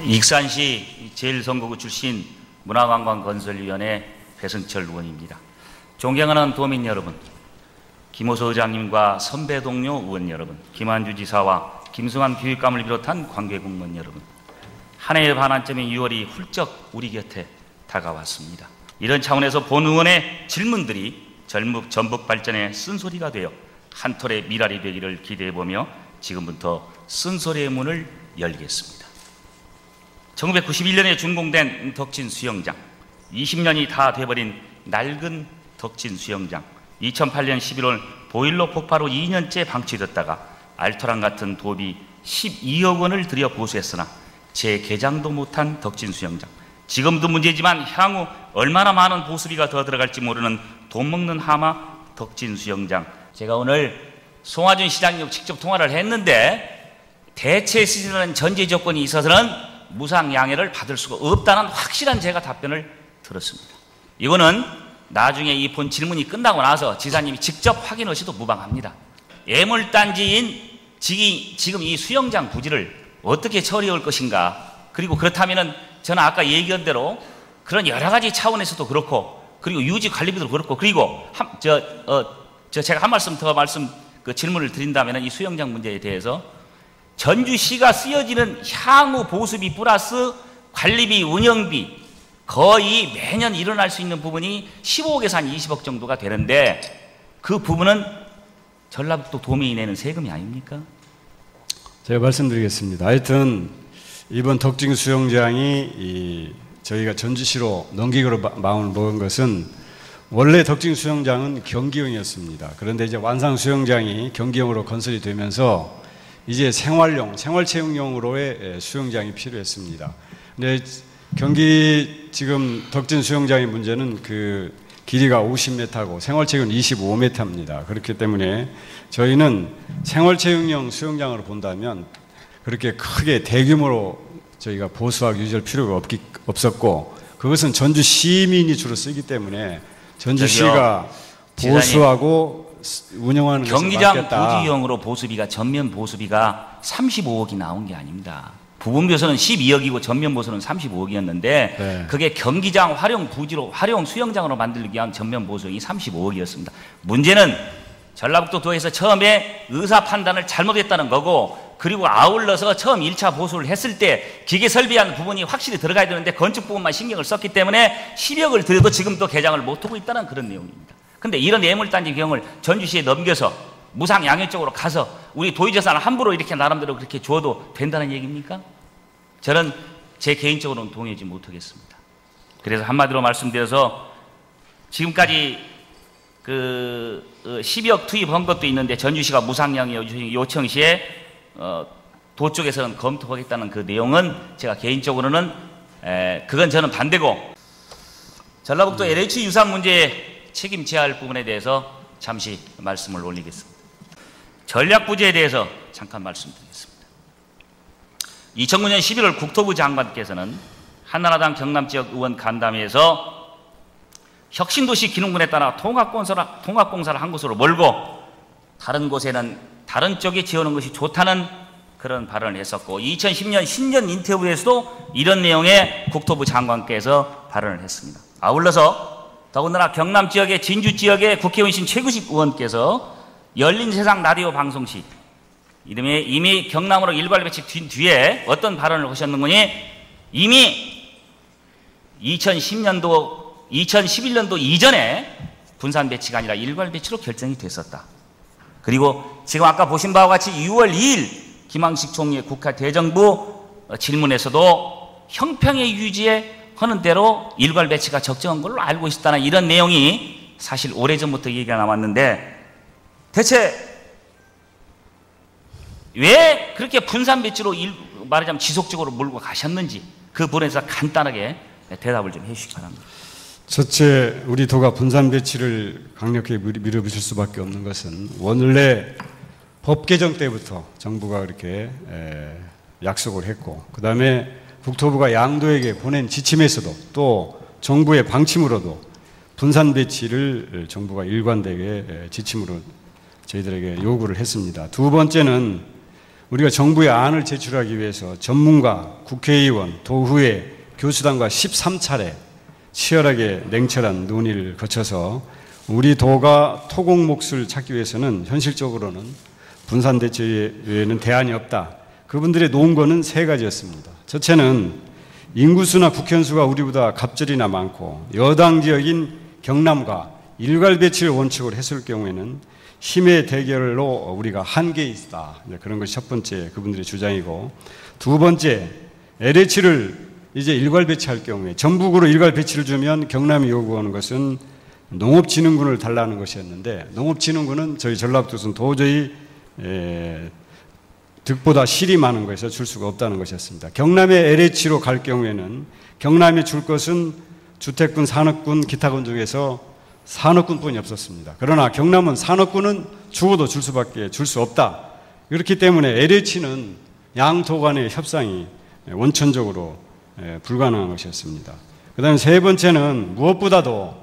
익산시 제1선거구 출신 문화관광건설위원회 배승철 의원입니다. 존경하는 도민 여러분, 김호수 의장님과 선배 동료 의원 여러분, 김한주 지사와 김승환 교육감을 비롯한 관계공무원 여러분, 한 해의 반환점인 6월이 훌쩍 우리 곁에 다가왔습니다. 이런 차원에서 본 의원의 질문들이 전북 발전의 쓴소리가 되어 한 톨의 미랄이 되기를 기대해보며 지금부터 쓴소리의 문을 열겠습니다. 1991년에 준공된 덕진 수영장, 20년이 다 돼버린 낡은 덕진 수영장, 2008년 11월 보일러 폭발 후 2년째 방치됐다가 알토란 같은 도비 12억 원을 들여 보수했으나 재개장도 못한 덕진 수영장, 지금도 문제지만 향후 얼마나 많은 보수비가 더 들어갈지 모르는 돈 먹는 하마 덕진 수영장. 제가 오늘 송하준 시장님 직접 통화를 했는데 대체 시설은 전제 조건이 있어서는 무상양해를 받을 수가 없다는 확실한 제가 답변을 들었습니다. 이거는 나중에 이 본 질문이 끝나고 나서 지사님이 직접 확인하셔도 무방합니다. 예물단지인 지금 이 수영장 부지를 어떻게 처리할 것인가, 그리고 그렇다면은 저는 아까 얘기한 대로 그런 여러 가지 차원에서도 그렇고, 그리고 유지 관리비도 그렇고, 그리고 제가 한 말씀 더 질문을 드린다면 이 수영장 문제에 대해서 전주시가 쓰여지는 향후 보수비 플러스 관리비, 운영비 거의 매년 일어날 수 있는 부분이 15억에서 한 20억 정도가 되는데 그 부분은 전라북도 도민이 내는 세금이 아닙니까? 제가 말씀드리겠습니다. 하여튼 이번 덕진 수영장이 저희가 전주시로 넘기기로 마음을 먹은 것은 원래 덕진 수영장은 경기용이었습니다. 그런데 이제 완상 수영장이 경기용으로 건설이 되면서 이제 생활체육용으로의 수영장이 필요했습니다. 근데 지금 덕진 수영장의 문제는 그 길이가 50m고 생활체육은 25m입니다. 그렇기 때문에 저희는 생활체육용 수영장으로 본다면 그렇게 크게 대규모로 저희가 보수하고 유지할 필요가 없었고, 그것은 전주 시민이 주로 쓰기 때문에 전주시가 보수하고 운영하는 것을 경기장 맡겼다. 부지용으로 보수비가 전면 보수비가 35억이 나온 게 아닙니다. 부분 보수는 12억이고 전면 보수는 35억이었는데 네. 그게 경기장 활용 수영장으로 만들기 위한 전면 보수이 35억이었습니다. 문제는 전라북도 도에서 처음에 의사 판단을 잘못했다는 거고, 그리고 아울러서 처음 1차 보수를 했을 때 기계 설비한 부분이 확실히 들어가야 되는데 건축 부분만 신경을 썼기 때문에 10억을 들여도 지금도 개장을 못하고 있다는 그런 내용입니다. 근데 이런 예물단지 경을 전주시에 넘겨서 무상양해 쪽으로 가서 우리 도의재산을 함부로 이렇게 나름대로 그렇게 줘도 된다는 얘기입니까? 저는 제 개인적으로는 동의하지 못하겠습니다. 그래서 한마디로 말씀드려서 지금까지 그 10억 투입한 것도 있는데 전주시가 무상양해 요청 시에 도 쪽에서는 검토하겠다는 그 내용은 제가 개인적으로는 그건 저는 반대고, 전라북도 LH 유산 문제에 책임져야 할 부분에 대해서 잠시 말씀을 올리겠습니다. 전략 부지에 대해서 잠깐 말씀드리겠습니다. 2009년 11월 국토부 장관께서는 한나라당 경남지역 의원 간담회에서 혁신도시 기능군에 따라 통합공사를 한 곳으로 몰고 다른 곳에는 다른 쪽에 지어놓은 것이 좋다는 그런 발언을 했었고, 2010년 신년 인터뷰에서도 이런 내용의 국토부 장관께서 발언을 했습니다. 아울러서 더군다나 경남 지역의 진주 지역의 국회의원이신 최구식 의원께서 열린세상 라디오 방송 시 이미 경남으로 일괄 배치 뒤에 어떤 발언을 하셨는거니, 이미 2011년도 이전에 분산 배치가 아니라 일괄 배치로 결정이 됐었다. 그리고 지금 아까 보신 바와 같이 6월 2일 김황식 총리의 국가 대정부 질문에서도 형평의 유지에 하는 대로 일괄 배치가 적정한 걸로 알고 있었다는 이런 내용이 사실 오래전부터 얘기가 나왔는데, 대체 왜 그렇게 분산 배치로 말하자면 지속적으로 몰고 가셨는지 그 부분에서 간단하게 대답을 좀 해주시기 바랍니다. 첫째, 우리 도가 분산 배치를 강력하게 밀어붙일 수밖에 없는 것은 원래 법 개정 때부터 정부가 그렇게 약속을 했고, 그 다음에 국토부가 양도에게 보낸 지침에서도 또 정부의 방침으로도 분산 배치를 정부가 일관되게 지침으로 저희들에게 요구를 했습니다. 두 번째는 우리가 정부에 안을 제출하기 위해서 전문가, 국회의원, 도의회, 교수단과 13차례 치열하게 냉철한 논의를 거쳐서 우리 도가 토공 몫을 찾기 위해서는 현실적으로는 분산대책에는 대안이 없다. 그분들의 놓은 거는 세 가지였습니다. 첫째는 인구수나 국회의원수가 우리보다 갑절이나 많고 여당 지역인 경남과 일괄 배치를 원칙으로 했을 경우에는 힘의 대결로 우리가 한계에 있다. 그런 것이 첫 번째 그분들의 주장이고, 두 번째 LH를 이제 일괄 배치할 경우에 전북으로 일괄 배치를 주면 경남이 요구하는 것은 농업진흥군을 달라는 것이었는데, 농업진흥군은 저희 전라북도에서는 도저히 득보다 실이 많은 것에서 줄 수가 없다는 것이었습니다. 경남의 LH로 갈 경우에는 경남이 줄 것은 주택군, 산업군, 기타군 중에서 산업군뿐이 없었습니다. 그러나 경남은 산업군은 죽어도 줄 수 없다. 그렇기 때문에 LH는 양도 간의 협상이 원천적으로 불가능한 것이었습니다. 그 다음에 세 번째는 무엇보다도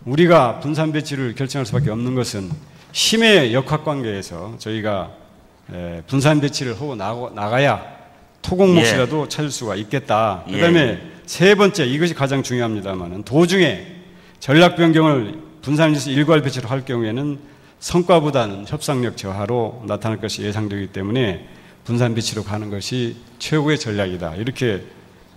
우리가 분산 배치를 결정할 수밖에 없는 것은 힘의 역학관계에서 저희가 분산 배치를 하고 나가야 토공 몫이라도 찾을 수가 있겠다. 그 다음에 세 번째, 이것이 가장 중요합니다만, 도중에 전략 변경을 분산해서 일괄 배치로 할 경우에는 성과보다는 협상력 저하로 나타날 것이 예상되기 때문에 분산 배치로 가는 것이 최고의 전략이다. 이렇게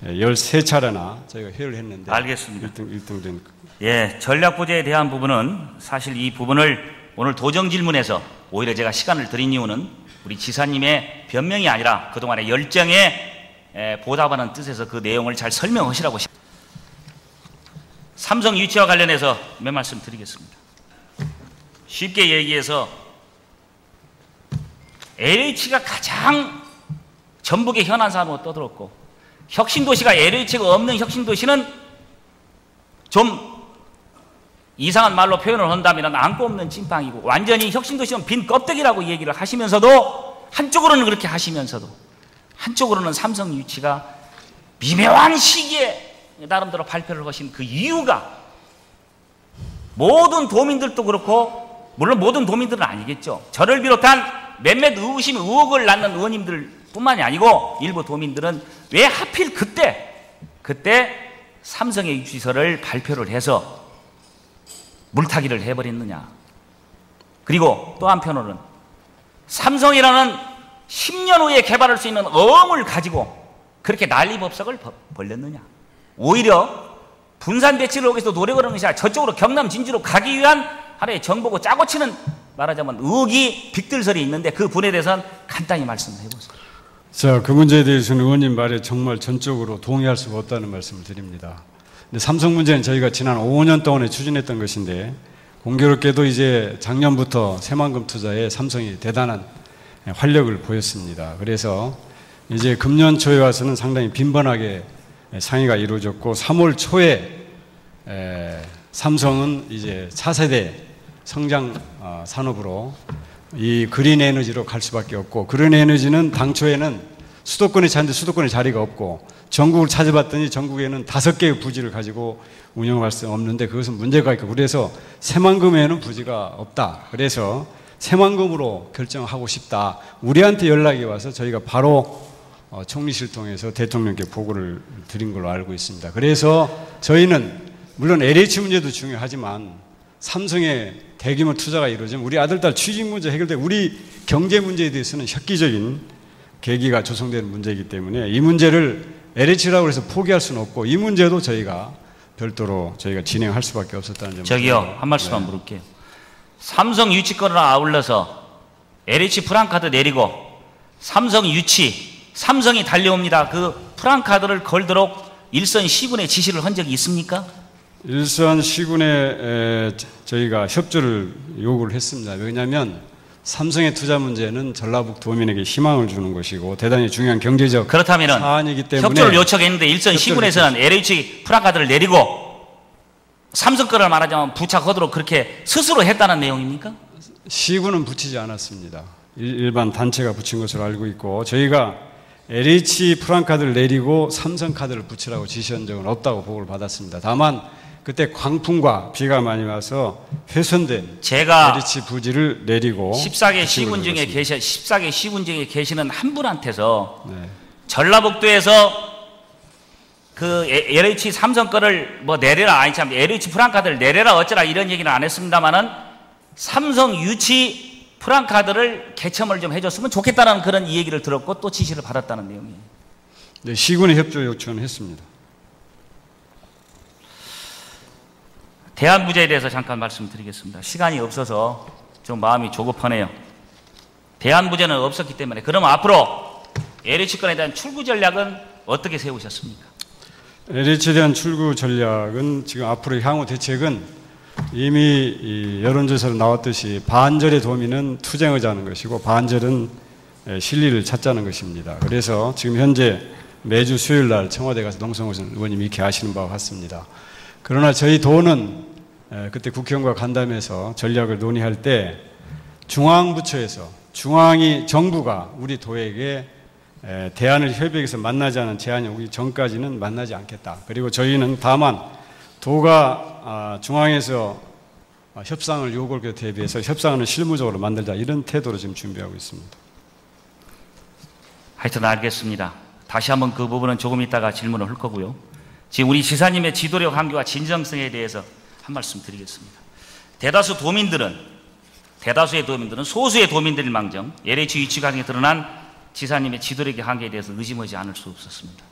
13차례나 저희가 회의를 했는데, 알겠습니다. 1등 된. 예, 전략 부재에 대한 부분은 사실 이 부분을 오늘 도정 질문에서 오히려 제가 시간을 드린 이유는 우리 지사님의 변명이 아니라 그동안의 열정에 보답하는 뜻에서 그 내용을 잘 설명하시라고. 삼성 유치와 관련해서 몇 말씀 드리겠습니다. 쉽게 얘기해서 LH가 가장 전북의 현안 산업으로 떠들었고, 혁신도시가 LH가 없는 혁신도시는 좀 이상한 말로 표현을 한다면 안고 없는 찐빵이고, 완전히 혁신도시는 빈 껍데기라고 얘기를 하시면서도, 한쪽으로는 그렇게 하시면서도 한쪽으로는 삼성 유치가 미묘한 시기에 나름대로 발표를 하신 그 이유가, 모든 도민들도 그렇고, 물론 모든 도민들은 아니겠죠. 저를 비롯한 몇몇 의구심, 의혹을 낳는 의원님들 뿐만이 아니고 일부 도민들은 왜 하필 그때 삼성의 유치설을 발표를 해서 물타기를 해버렸느냐. 그리고 또 한편으로는 삼성이라는 10년 후에 개발할 수 있는 어음을 가지고 그렇게 난리법석을 벌렸느냐. 오히려 분산 배치를 위해서 노력을 하는 것이 아니라 저쪽으로 경남 진주로 가기 위한 하나의 정보고 짜고 치는, 말하자면 의혹이 빅들설이 있는데 그 분에 대해서는 간단히 말씀해 보세요. 자, 그 문제에 대해서는 의원님 말에 정말 전적으로 동의할 수가 없다는 말씀을 드립니다. 근데 삼성 문제는 저희가 지난 5년 동안에 추진했던 것인데, 공교롭게도 이제 작년부터 새만금 투자에 삼성이 대단한 활력을 보였습니다. 그래서 이제 금년 초에 와서는 상당히 빈번하게 상의가 이루어졌고, 3월 초에 삼성은 이제 차세대 성장 산업으로 이 그린 에너지로 갈 수밖에 없고, 그린 에너지는 당초에는 수도권에 찾는데 수도권에 자리가 없고, 전국을 찾아봤더니 전국에는 5개의 부지를 가지고 운영할 수 없는데 그것은 문제가 있고, 그래서 새만금에는 부지가 없다. 그래서 새만금으로 결정하고 싶다. 우리한테 연락이 와서 저희가 바로 총리실 통해서 대통령께 보고를 드린 걸로 알고 있습니다. 그래서 저희는 물론 LH 문제도 중요하지만 삼성의 대규모 투자가 이루어지면 우리 아들, 딸 취직 문제 해결되고 우리 경제 문제에 대해서는 혁기적인 계기가 조성되는 문제이기 때문에 이 문제를 LH라고 해서 포기할 수는 없고, 이 문제도 저희가 별도로 저희가 진행할 수밖에 없었다는 점을. 저기요, 한 말씀만 물을게요. 삼성 유치권을 아울러서 LH 프랑카드 내리고 삼성 유치, 삼성이 달려옵니다. 그 프랑카드를 걸도록 일선 시군에 지시를 한 적이 있습니까? 일선 시군에 저희가 협조를 요구를 했습니다. 왜냐하면 삼성의 투자 문제는 전라북도민에게 희망을 주는 것이고 대단히 중요한 경제적 사안이기 때문에 협조를 요청했는데 일선 시군에서는 LH 프랑카드를 내리고 삼성 거를 말하자면 부착하도록 그렇게 스스로 했다는 내용입니까? 시군은 붙이지 않았습니다. 일반 단체가 붙인 것으로 알고 있고, 저희가 LH 프랑카드를 내리고 삼성카드를 붙이라고 지시한 적은 없다고 보고를 받았습니다. 다만 그때 광풍과 비가 많이 와서 훼손된 제가 LH 부지를 내리고 14개 시군 중에 계시는 한 분한테서 네. 전라북도에서 그 LH 삼성 거를 뭐 내려라, 아니 참 LH 프랑카드를 내려라 어쩌라 이런 얘기는 안 했습니다만은 삼성 유치 프랑카드를 개첨을 좀 해줬으면 좋겠다는 그런 이 얘기를 들었고 또 지시를 받았다는 내용이에요. 네, 시군의 협조 요청을 했습니다. 대한부제에 대해서 잠깐 말씀드리겠습니다. 시간이 없어서 좀 마음이 조급하네요. 대한부제는 없었기 때문에 그럼 앞으로 LH 건에 대한 출구 전략은 어떻게 세우셨습니까? LH에 대한 출구 전략은 지금 앞으로 향후 대책은 이미 여론조사로 나왔듯이 반절의 도민은 투쟁하자는 것이고 반절은 실리를 찾자는 것입니다. 그래서 지금 현재 매주 수요일 날 청와대 가서 농성호선 의원님이 이렇게 하시는 바와 같습니다. 그러나 저희 도는 그때 국회의원과 간담회에서 전략을 논의할 때 중앙부처에서 정부가 우리 도에게 대안을 협의해서 만나지 않은 제안이 오기 전까지는 만나지 않겠다. 그리고 저희는 다만 도가 중앙에서 협상을 요구할 것에 대비해서 협상을 실무적으로 만들자 이런 태도로 지금 준비하고 있습니다. 하여튼 알겠습니다. 다시 한번 그 부분은 조금 있다가 질문을 할 거고요. 지금 우리 지사님의 지도력 한계와 진정성에 대해서 한 말씀 드리겠습니다. 대다수의 도민들은 소수의 도민들일망정 LH 유치 과정에 드러난 지사님의 지도력의 한계에 대해서 의심하지 않을 수 없었습니다.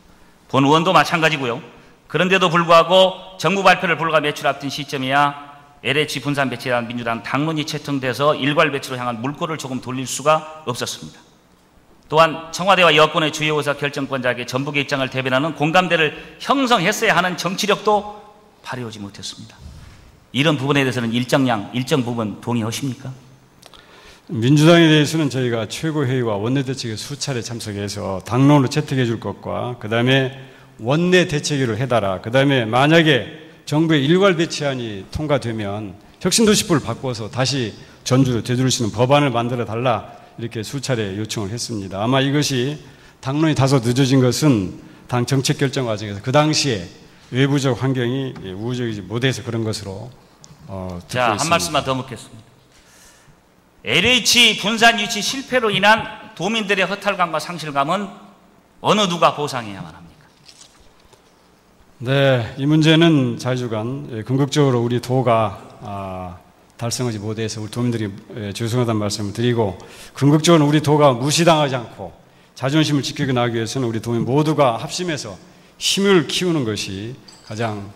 본 의원도 마찬가지고요. 그런데도 불구하고 정부 발표를 불과 며칠 앞둔 시점이야 LH 분산 배치에 대한 민주당 당론이 채택돼서 일괄 배치로 향한 물꼬를 조금 돌릴 수가 없었습니다. 또한 청와대와 여권의 주요 의사 결정권자에게 전북의 입장을 대변하는 공감대를 형성했어야 하는 정치력도 발휘하지 못했습니다. 이런 부분에 대해서는 일정 부분 동의하십니까? 민주당에 대해서는 저희가 최고회의와 원내대책에 수차례 참석해서 당론으로 채택해 줄 것과 그 다음에 원내 대책위를 해달라. 그 다음에 만약에 정부의 일괄 배치안이 통과되면 혁신도시법을 바꿔서 다시 전주로 되돌릴 수 있는 법안을 만들어 달라. 이렇게 수차례 요청을 했습니다. 아마 이것이 당론이 다소 늦어진 것은 당 정책 결정 과정에서 그 당시에 외부적 환경이 우호적이지 못해서 그런 것으로 자, 한 말씀만 더 묻겠습니다. LH 분산 유치 실패로 인한 도민들의 허탈감과 상실감은 어느 누가 보상해야만 합니까? 네, 이 문제는 자주간 궁극적으로 우리 도가 달성하지 못해서 우리 도민들이 죄송하다는 말씀을 드리고 궁극적으로 우리 도가 무시당하지 않고 자존심을 지키고 나가기 위해서는 우리 도민 모두가 합심해서 힘을 키우는 것이 가장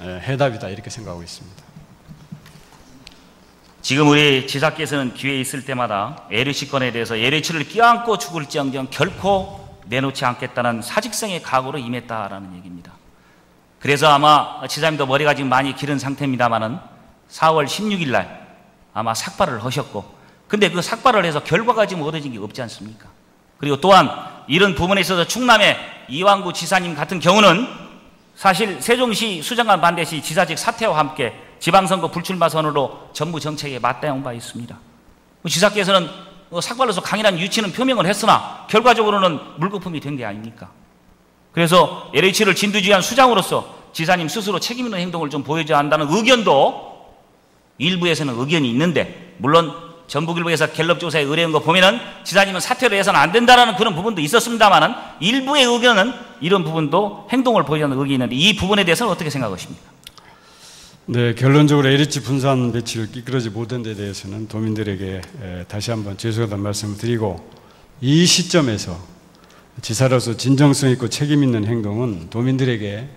해답이다 이렇게 생각하고 있습니다. 지금 우리 지사께서는 기회 있을 때마다 LH 건에 대해서 LH를 껴안고 죽을지언정 결코 내놓지 않겠다는 사직성의 각오로 임했다라는 얘기입니다. 그래서 아마 지사님도 머리가 지금 많이 기른 상태입니다만은 4월 16일 날 아마 삭발을 하셨고 근데 그 삭발을 해서 결과가 지금 얻어진 게 없지 않습니까? 그리고 또한 이런 부분에 있어서 충남의 이완구 지사님 같은 경우는 사실 세종시 수정안 반대 시 지사직 사퇴와 함께 지방선거 불출마 선언으로 정부 정책에 맞대응 바 있습니다. 지사께서는 삭발로서 강인한 유치는 표명을 했으나 결과적으로는 물거품이 된 게 아닙니까? 그래서 LH를 진두지휘한 수장으로서 지사님 스스로 책임 있는 행동을 좀 보여줘야 한다는 의견도 일부에서는 의견이 있는데 물론 전북일보에서 갤럽 조사에 의뢰한 거 보면은 지사님은 사퇴를 해서는 안 된다라는 그런 부분도 있었습니다만은 일부의 의견은 이런 부분도 행동을 보여주는 의견이 있는데 이 부분에 대해서는 어떻게 생각하십니까? 네, 결론적으로 LH 분산 배치를 이끌어지 못한 데 대해서는 도민들에게 다시 한번 죄송하다는 말씀을 드리고 이 시점에서 지사로서 진정성 있고 책임 있는 행동은 도민들에게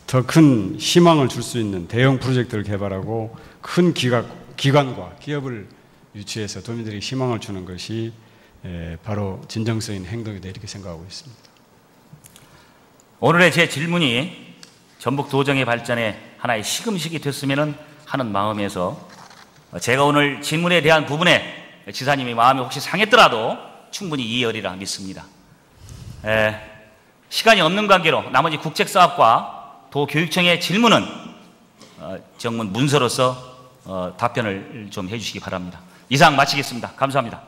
더 큰 희망을 줄 수 있는 대형 프로젝트를 개발하고 큰 기관과 기업을 유치해서 도민들에게 희망을 주는 것이 바로 진정성 있는 행동이다 이렇게 생각하고 있습니다. 오늘의 제 질문이 전북 도정의 발전에 하나의 시금식이 됐으면 하는 마음에서 제가 오늘 질문에 대한 부분에 지사님이 마음이 혹시 상했더라도 충분히 이해하리라 믿습니다. 시간이 없는 관계로 나머지 국책사업과 도교육청의 질문은 정문 문서로서 답변을 좀 해주시기 바랍니다. 이상 마치겠습니다. 감사합니다.